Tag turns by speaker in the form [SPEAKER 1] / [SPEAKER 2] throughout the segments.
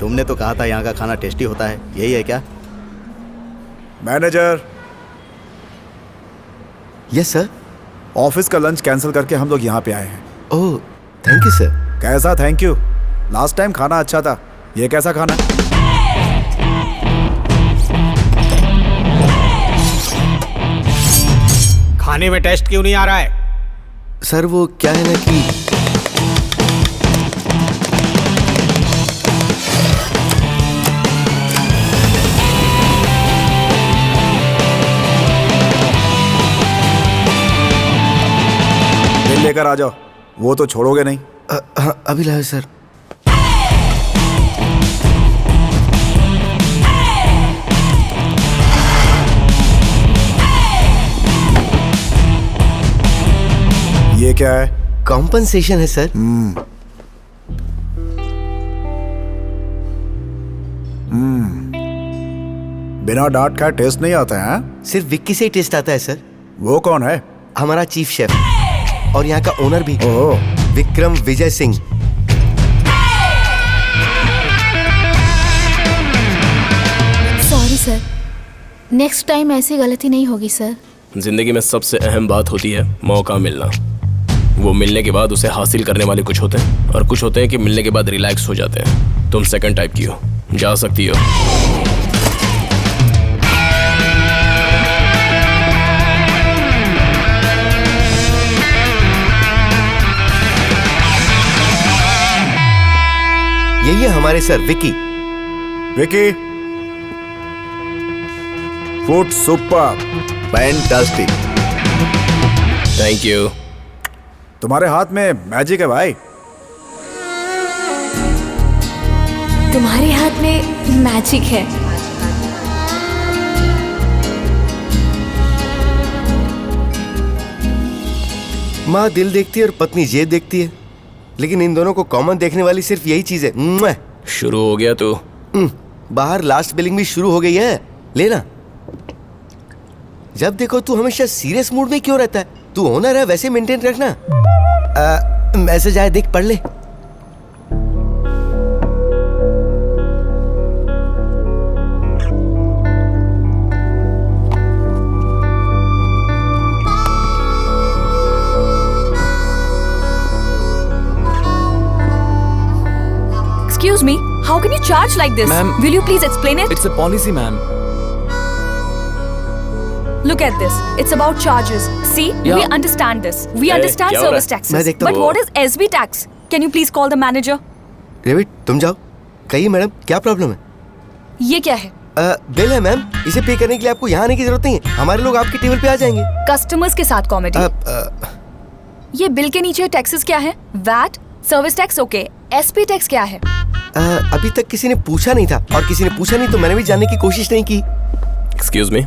[SPEAKER 1] तुमने तो कहा था यहाँ का खाना टेस्टी होता है, यही है क्या?
[SPEAKER 2] मैनेजर।
[SPEAKER 3] Yes sir.
[SPEAKER 2] ऑफिस का लंच कैंसिल करके हम लोग यहाँ पे आए हैं।
[SPEAKER 3] Oh thank you sir.
[SPEAKER 2] कैसा थैंक यू? लास्ट टाइम खाना अच्छा था, ये कैसा खाना?
[SPEAKER 4] खाने में टेस्ट क्यों नहीं आ रहा है?
[SPEAKER 3] सर वो क्या है ना कि
[SPEAKER 2] बिल लेकर आ जाओ। वो तो छोड़ोगे नहीं।
[SPEAKER 3] हाँ अभी लाए सर।
[SPEAKER 2] ये क्या है?
[SPEAKER 3] कॉम्पनसेशन है सर।
[SPEAKER 2] बिना डांट खाए टेस्ट नहीं आता है?
[SPEAKER 3] सिर्फ विक्की से ही टेस्ट आता है सर।
[SPEAKER 2] वो कौन है?
[SPEAKER 3] हमारा चीफ शेफ और यहाँ का ओनर भी,
[SPEAKER 2] oh
[SPEAKER 3] Vikram Vijay Singh.
[SPEAKER 5] Sorry sir, next time ऐसी गलती नहीं होगी सर।
[SPEAKER 6] जिंदगी में सबसे अहम बात होती है मौका मिलना। वो मिलने के बाद उसे हासिल करने वाले कुछ होते हैं और कुछ होते हैं कि मिलने के बाद रिलैक्स हो जाते हैं। तुम सेकंड टाइप की हो, जा सकती हो।
[SPEAKER 3] यही है हमारे sir Vicky.
[SPEAKER 2] Vicky, food super,
[SPEAKER 1] fantastic.
[SPEAKER 6] Thank you.
[SPEAKER 2] तुम्हारे हाथ में मैजिक है भाई।
[SPEAKER 5] तुम्हारे हाथ में मैजिक है।
[SPEAKER 3] माँ दिल देखती है और पत्नी जेब देखती है, लेकिन इन दोनों को कॉमन देखने वाली सिर्फ यही चीज है। मुआ।
[SPEAKER 6] शुरू हो गया तू।
[SPEAKER 3] बाहर लास्ट बिलिंग भी शुरू हो गई है, लेना। जब देखो तू हमेशा सीरियस मूड में क्यों रहता है? तू ओनर है, वैसे मेंटेन रखना। मैसेज आए, देख पढ़ ले।
[SPEAKER 7] Excuse me, how can you charge like this?
[SPEAKER 8] Ma'am,
[SPEAKER 7] will you please explain it?
[SPEAKER 8] It's a policy, ma'am.
[SPEAKER 7] Look at this. It's about charges. See,
[SPEAKER 8] Yeah.
[SPEAKER 7] we understand this. We
[SPEAKER 6] Hey,
[SPEAKER 7] understand
[SPEAKER 6] क्या हो
[SPEAKER 7] service
[SPEAKER 6] रहा है?
[SPEAKER 7] taxes.
[SPEAKER 3] मैं देखता
[SPEAKER 7] But
[SPEAKER 6] हूँ।
[SPEAKER 7] what is SB tax? Can you please call the manager?
[SPEAKER 3] Revit तुम जाओ, कहिए मैडम क्या प्रॉब्लम है?
[SPEAKER 7] ये क्या है?
[SPEAKER 3] बिल है मैम, इसे पे करने के लिए आपको यहाँ आने की जरूरत नहीं है, हमारे लोग आपके टेबल पे आ जाएंगे।
[SPEAKER 7] कस्टमर्स के साथ कॉमेडी। ये बिल के नीचे टैक्सेस क्या है? VAT, service tax, okay. SP tax क्या है?
[SPEAKER 3] अभी तक किसी ने पूछा नहीं था, और किसी ने पूछा नहीं तो मैंने भी जानने की कोशिश नहीं की।
[SPEAKER 6] एक्सक्यूज मी,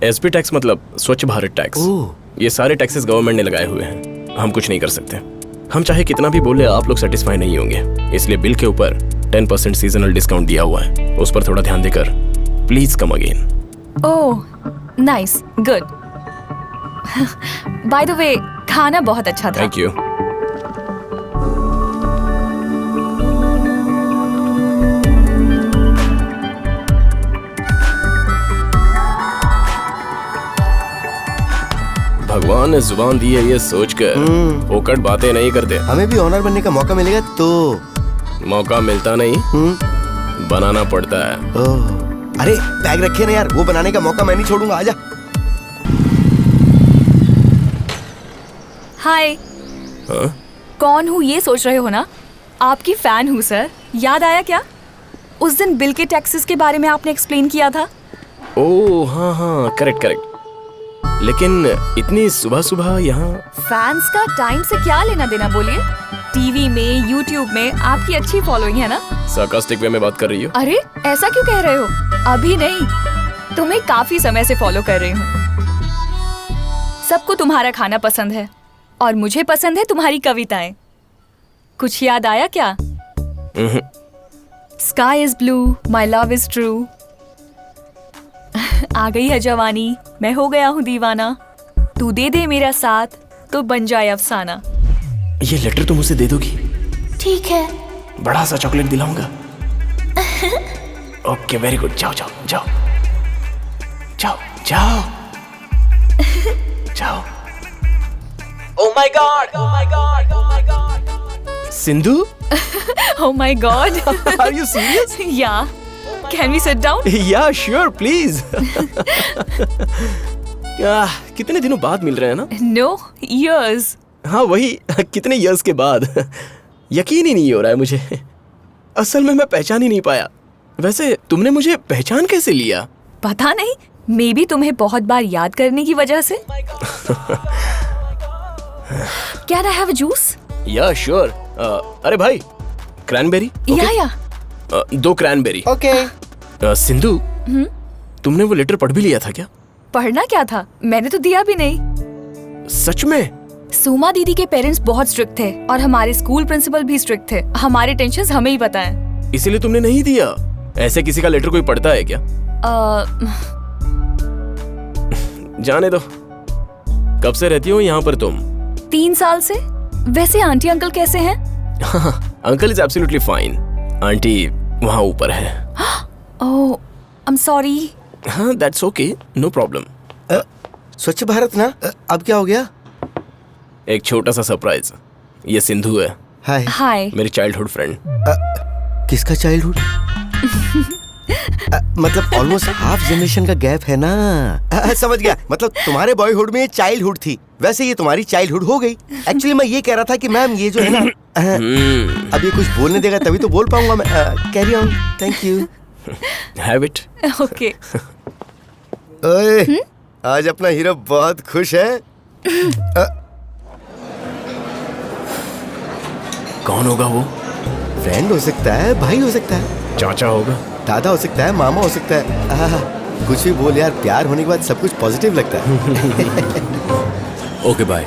[SPEAKER 6] एसपी टैक्स मतलब स्वच्छ भारत टैक्स।
[SPEAKER 3] ओह।
[SPEAKER 6] ये सारे टैक्सेस गवर्नमेंट ने लगाए हुए हैं, हम कुछ नहीं कर सकते। हम चाहे कितना भी बोले, आप लोग सेटिस्फाई नहीं होंगे। इसलिए बिल के ऊपर 10% सीजनल डिस्काउंट दिया हुआ है, उस पर थोड़ा ध्यान देकर please come again.
[SPEAKER 7] Oh, nice, good. By the way, खाना बहुत अच्छा था।
[SPEAKER 6] Thank you. भगवान ने जुबान दी है ये सोचकर फोकट बातें नहीं करते।
[SPEAKER 3] हमें भी ऑनर बनने का मौका मिलेगा तो।
[SPEAKER 6] मौका मिलता नहीं, बनाना पड़ता है।
[SPEAKER 3] ओह, अरे बैग रखे ना यार, वो बनाने का मौका मैं नहीं छोड़ूंगा, आजा।
[SPEAKER 7] हाय।
[SPEAKER 6] हाँ?
[SPEAKER 7] कौन हूँ ये सोच रहे हो ना? आपकी फैन हूँ सर। याद आया क्या? उस दिन बिल के टैक्सेस के बारे में आपने एक्सप्लेन किया था।
[SPEAKER 6] ओह हाँ हाँ, करेक्ट करेक्ट। लेकिन इतनी सुबह सुबह यहाँ?
[SPEAKER 7] फैंस का टाइम से क्या लेना देना बोलिए? टीवी में, यूट्यूब में आपकी अच्छी फॉलोइंग है ना?
[SPEAKER 6] सार्कास्टिक वे में बात कर रही हो?
[SPEAKER 7] अरे ऐसा क्यों कह रहे हो? अभी नहीं, तुम्हें काफी समय से फॉलो कर रही हूँ। सबको तुम्हारा खाना पसंद है और मुझे पसंद है तुम्हारी कविताएं। कुछ याद आया क्या? Sky is blue, my love is true. आ गई है जवानी, मैं हो गया हूँ दीवाना, तू दे दे मेरा साथ तो बन जाए अफसाना।
[SPEAKER 6] ये लेटर तुम उसे दे दोगी?
[SPEAKER 5] ठीक है।
[SPEAKER 6] बड़ा सा चॉकलेट दिलाऊंगा। ओके वेरी गुड, जाओ जाओ जाओ जाओ जाओ जाओ।
[SPEAKER 8] Oh my god! Oh my god! Oh my god!
[SPEAKER 6] Sindhu,
[SPEAKER 7] Oh my God!
[SPEAKER 6] are you serious?
[SPEAKER 7] Yeah. Can we sit down?
[SPEAKER 6] Yeah, sure, please. कितने दिनों बाद मिल रहे हैं ना?
[SPEAKER 7] No, years.
[SPEAKER 6] हाँ वही, कितने इयर्स के बाद। यकीन ही नहीं हो रहा है मुझे। असल में मैं पहचान ही नहीं पाया। वैसे तुमने मुझे पहचान कैसे लिया?
[SPEAKER 7] पता नहीं, मे बी तुम्हें बहुत बार याद करने की वजह से। Can I have a juice?
[SPEAKER 6] या श्योर। अरे भाई, क्रैनबेरी?
[SPEAKER 7] या
[SPEAKER 6] 2 क्रैनबेरी।
[SPEAKER 3] ओके।
[SPEAKER 6] सिंधु, तुमने वो लेटर पढ़ भी लिया था क्या?
[SPEAKER 7] पढ़ना क्या था, मैंने तो दिया भी नहीं।
[SPEAKER 6] सच में?
[SPEAKER 7] सुमा दीदी के पेरेंट्स बहुत स्ट्रिक्ट थे और हमारे स्कूल प्रिंसिपल भी स्ट्रिक्ट थे। हमारे टेंशन्स हमें ही पता है।
[SPEAKER 6] इसीलिए तुमने नहीं दिया? ऐसे किसी का लेटर कोई पढ़ता है क्या? जाने दो। कब से रहती हो यहाँ पर तुम?
[SPEAKER 7] 3 साल से। वैसे आंटी अंकल कैसे हैं?
[SPEAKER 6] Uncle is absolutely fine. Aunty वहाँ ऊपर है।
[SPEAKER 7] ओह, आई एम सॉरी।
[SPEAKER 6] हाँ दैट्स ओके, नो प्रॉब्लम।
[SPEAKER 3] स्वच्छ भारत ना, अब क्या हो गया?
[SPEAKER 6] एक छोटा सा सरप्राइज। ये सिंधु है,
[SPEAKER 3] हाय।
[SPEAKER 7] हाय।
[SPEAKER 6] मेरी चाइल्डहुड फ्रेंड।
[SPEAKER 3] किसका चाइल्डहुड? मतलब ऑलमोस्ट हाफ जनरेशन का गैप है ना। समझ गया, मतलब तुम्हारे बॉयहुड में चाइल्डहुड थी, वैसे ये तुम्हारी चाइल्डहुड हो गई। एक्चुअली मैं ये कह रहा था कि मैम ये जो है ना, अब ये कुछ बोलने देगा तभी तो बोल पाऊंगा मैं। Carry on, thank you.
[SPEAKER 6] Have it.
[SPEAKER 7] Okay.
[SPEAKER 3] ओए, आज अपना हीरो बहुत खुश है।
[SPEAKER 6] कौन होगा वो?
[SPEAKER 3] फ्रेंड हो सकता है, भाई हो सकता है,
[SPEAKER 6] चाचा होगा,
[SPEAKER 3] दादा हो सकता है, मामा हो सकता है। कुछ भी बोल यार, प्यार होने के बाद सब कुछ पॉजिटिव लगता है।
[SPEAKER 6] Okay bye.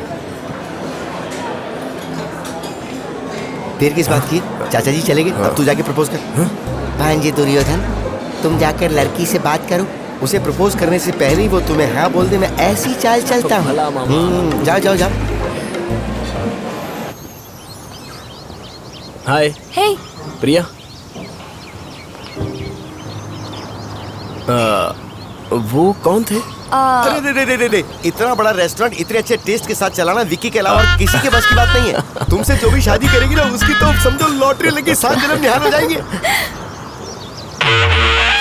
[SPEAKER 3] देर किस बात की? चाचा जी चले गए, अब तू जाके प्रपोज कर। भांजे दुर्योधन, तुम जाकर लड़की से बात करो, उसे प्रपोज करने से पहले ही वो तुम्हें हाँ बोल दे, मैं ऐसी चाल चलता हूँ। जाओ जाओ जाओ।
[SPEAKER 6] हाय।
[SPEAKER 7] हे।
[SPEAKER 6] प्रिया। वो कौन थे?
[SPEAKER 3] अरे रे रे रे रे, इतना बड़ा रेस्टोरेंट इतने अच्छे टेस्ट के साथ चलाना विक्की के अलावा और किसी के बस की बात नहीं है। तुमसे जो भी शादी करेगी ना, उसकी तो समझो लॉटरी लगी, 7 जन्म निहाल हो जाएंगे।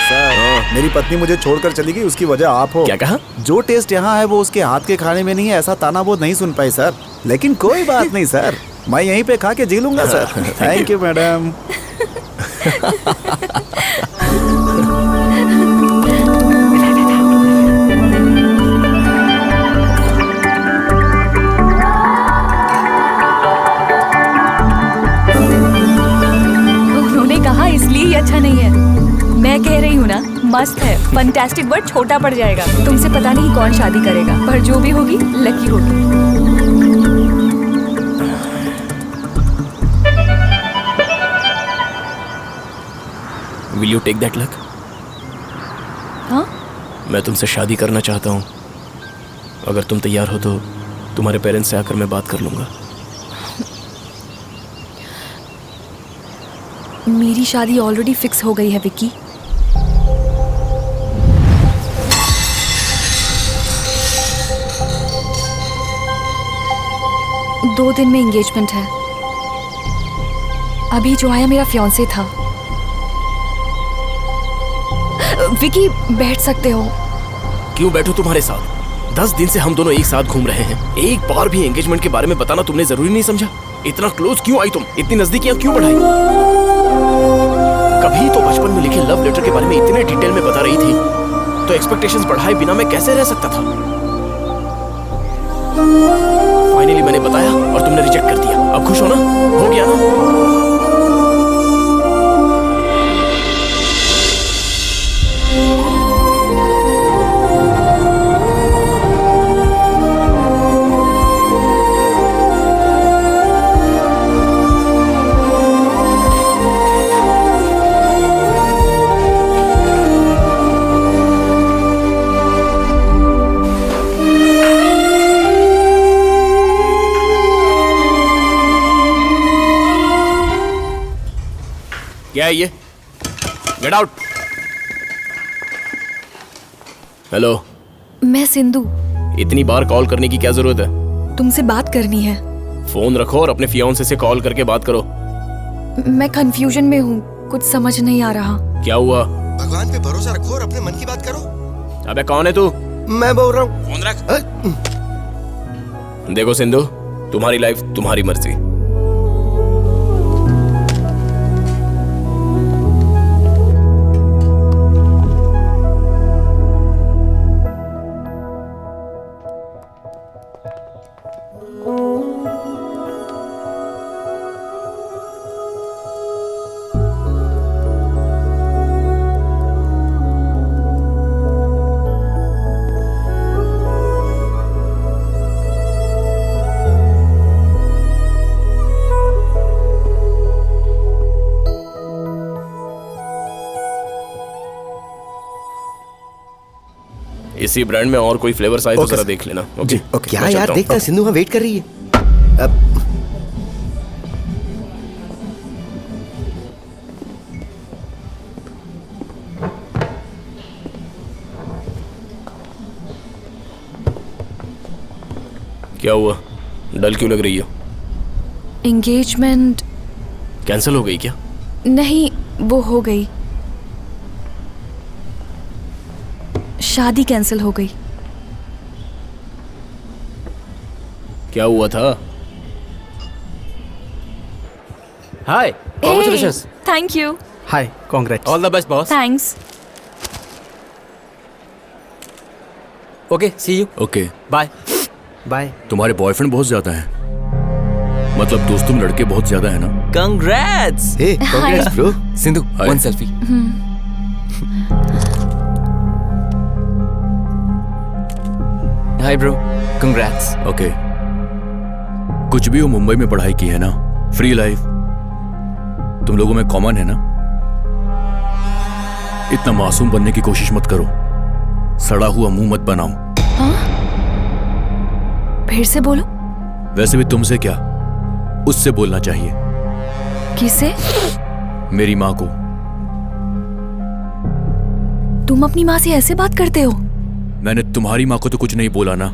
[SPEAKER 2] सर, मेरी पत्नी मुझे छोड़कर चली गई, उसकी वजह आप हो।
[SPEAKER 6] क्या कहा?
[SPEAKER 2] जो टेस्ट यहाँ है वो उसके हाथ के खाने में नहीं है, ऐसा ताना वो नहीं सुन पाई सर। लेकिन कोई बात नहीं सर, मैं यहीं पे खा के जी लूंगा सर। Thank you madam.
[SPEAKER 7] उन्होंने कहा इसलिए ही अच्छा नहीं है। मैं कह रही हूँ ना, मस्त है। फंटास्टिक वर्ड छोटा पड़ जाएगा। तुमसे पता नहीं कौन शादी करेगा, पर जो भी होगी लकी होगी।
[SPEAKER 6] Will you take that luck?
[SPEAKER 7] हाँ?
[SPEAKER 6] मैं तुमसे शादी करना चाहता हूँ। अगर तुम तैयार हो तो तुम्हारे पेरेंट्स से आकर मैं बात कर लूंगा।
[SPEAKER 7] मेरी शादी ऑलरेडी फिक्स हो गई है विक्की। दो दिन में एंगेजमेंट है। अभी जो आया मेरा फियांसे था। विक्की बैठ सकते हो।
[SPEAKER 6] क्यों बैठो तुम्हारे साथ? 10 दिन से हम दोनों एक साथ घूम रहे हैं। एक बार भी एंगेजमेंट के बारे में बताना तुमने जरूरी नहीं समझा? इतना क्लोज क्यों आई तुम? इतनी नजदीकियां क्यों बढ़ाई? कभी तो बचपन में लिखे लव लेटर के बारे में इतने डिटेल में बता रही थी, तो एक्सपेक्टेशंस बढ़ाए बिना मैं कैसे रह सकता था? फाइनली मैंने बताया और तुमने रिजेक्ट कर दिया। अब खुश हो ना? हो गया ना? क्या है ये? Get out. हेलो।
[SPEAKER 7] मैं सिंधु।
[SPEAKER 6] इतनी बार कॉल करने की क्या जरूरत है?
[SPEAKER 7] तुमसे बात करनी है।
[SPEAKER 6] फोन रखो और अपने फियांसे से कॉल करके बात करो।
[SPEAKER 7] मैं कंफ्यूजन में हूँ, कुछ समझ नहीं आ रहा।
[SPEAKER 6] क्या हुआ?
[SPEAKER 3] भगवान पे भरोसा रखो और अपने मन की बात करो।
[SPEAKER 6] अबे कौन है तू?
[SPEAKER 3] मैं बोल रहा हूँ।
[SPEAKER 6] फोन रख। देखो सिंधु, तुम्हारी लाइफ तुम्हारी मर्जी। इसी ब्रांड में और कोई फ्लेवर्स आए तो
[SPEAKER 2] Okay,
[SPEAKER 6] जरा
[SPEAKER 2] sir.
[SPEAKER 6] देख लेना। ओके
[SPEAKER 2] जी, okay.
[SPEAKER 3] क्या
[SPEAKER 6] मैं
[SPEAKER 3] यार,
[SPEAKER 6] चलता हूँ।
[SPEAKER 3] देखता है सिंधु वहाँ वेट कर रही है।
[SPEAKER 6] क्या हुआ? डल क्यों लग रही हो?
[SPEAKER 7] एंगेजमेंट
[SPEAKER 6] कैंसिल हो गई क्या?
[SPEAKER 7] नहीं, वो हो गई। शादी कैंसिल हो गई।
[SPEAKER 6] क्या हुआ था?
[SPEAKER 4] Hi, congratulations.
[SPEAKER 7] Thank you.
[SPEAKER 4] Hi, congrats. All the best boss.
[SPEAKER 7] Thanks.
[SPEAKER 4] Okay, see you.
[SPEAKER 9] Okay.
[SPEAKER 4] Bye. Bye.
[SPEAKER 9] तुम्हारे बॉयफ्रेंड बहुत ज्यादा हैं। मतलब दोस्तों में लड़के बहुत ज्यादा है ना?
[SPEAKER 4] Congrats.
[SPEAKER 3] Hey, congrats bro.
[SPEAKER 4] Sindhu,
[SPEAKER 9] Hi.
[SPEAKER 4] One selfie. Hi bro, congrats.
[SPEAKER 9] Okay. कुछ भी हो, मुंबई में पढ़ाई की है ना? फ्री लाइफ तुम लोगों में कॉमन है ना? इतना मासूम बनने की कोशिश मत करो। सड़ा हुआ मुंह मत बनाओ।
[SPEAKER 7] फिर से बोलो।
[SPEAKER 9] वैसे भी तुमसे क्या, उससे बोलना चाहिए।
[SPEAKER 7] किसे?
[SPEAKER 9] मेरी माँ को।
[SPEAKER 7] तुम अपनी माँ से ऐसे बात करते हो?
[SPEAKER 9] मैंने तुम्हारी माँ को तो कुछ नहीं बोला ना।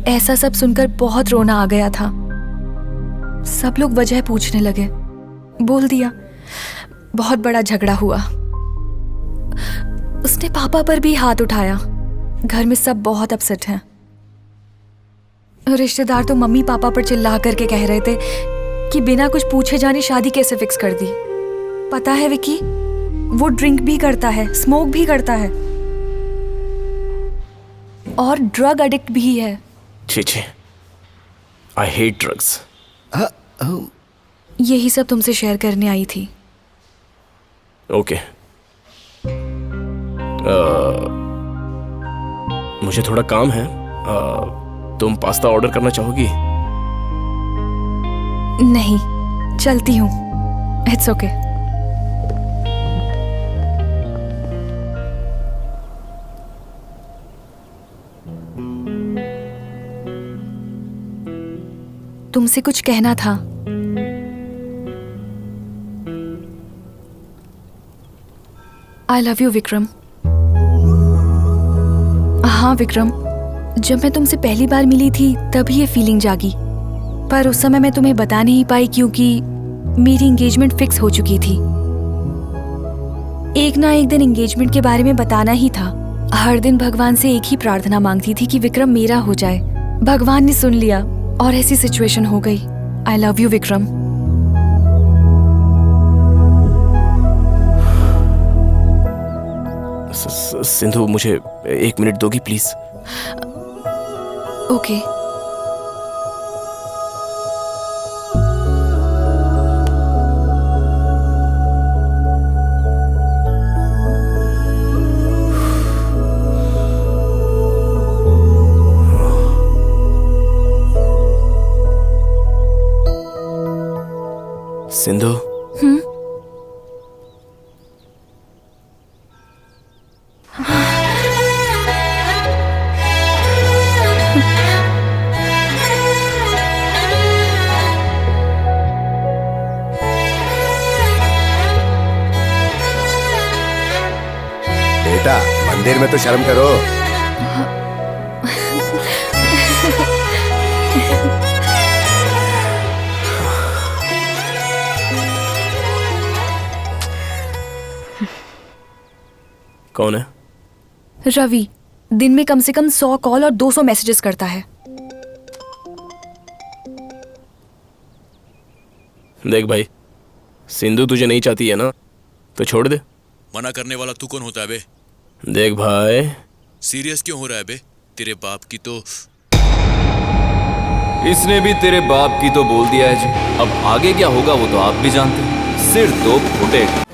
[SPEAKER 7] ऐसा सब सुनकर बहुत रोना आ गया था। सब लोग वजह पूछने लगे। बोल दिया। बहुत बड़ा झगड़ा हुआ। उसने पापा पर भी हाथ उठाया। घर में सब बहुत अपसेट हैं। रिश्तेदार तो मम्मी पापा पर चिल्ला करके कह रहे थे कि बिना कुछ पूछे जाने शादी कैसे फिक्स कर दी। पता है विकी, वो ड्रिंक भी करता है, स्मोक भी करता है और ड्रग एडिक्ट भी है।
[SPEAKER 6] छी छी, आई हेट ड्रग्स।
[SPEAKER 7] यही सब तुमसे शेयर करने आई थी।
[SPEAKER 6] ओके। मुझे थोड़ा काम है। तुम पास्ता ऑर्डर करना चाहोगी?
[SPEAKER 7] नहीं, चलती हूँ। It's okay. तुमसे कुछ कहना था। I love you Vikram. हाँ विक्रम, जब मैं तुमसे पहली बार मिली थी तभी ये फीलिंग जागी, पर उस समय मैं तुम्हें बता नहीं पाई क्योंकि मेरी एंगेजमेंट फिक्स हो चुकी थी। एक ना एक दिन एंगेजमेंट के बारे में बताना ही था। हर दिन भगवान से एक ही प्रार्थना मांगती थी कि विक्रम मेरा हो जाए। भगवान ने सुन लिया और ऐसी सिचुएशन हो गई। I love you Vikram.
[SPEAKER 6] Sindhu, मुझे 1 मिनट दोगी प्लीज?
[SPEAKER 7] ओके।
[SPEAKER 6] सिंधु।
[SPEAKER 3] बेटा मंदिर में तो शर्म करो।
[SPEAKER 6] कौन है?
[SPEAKER 7] रवि दिन में कम से कम 100 कॉल और 200 मैसेजेस करता है।
[SPEAKER 6] देख भाई, सिंधु तुझे नहीं चाहती है ना, तो छोड़ दे।
[SPEAKER 9] मना करने वाला तू कौन होता है बे?
[SPEAKER 6] देख भाई,
[SPEAKER 9] सीरियस क्यों हो रहा है बे? तेरे बाप की तो
[SPEAKER 10] इसने भी तेरे बाप की तो बोल दिया है जी। अब आगे क्या होगा वो तो आप भी जानते हैं। सिर तो फुटेगा।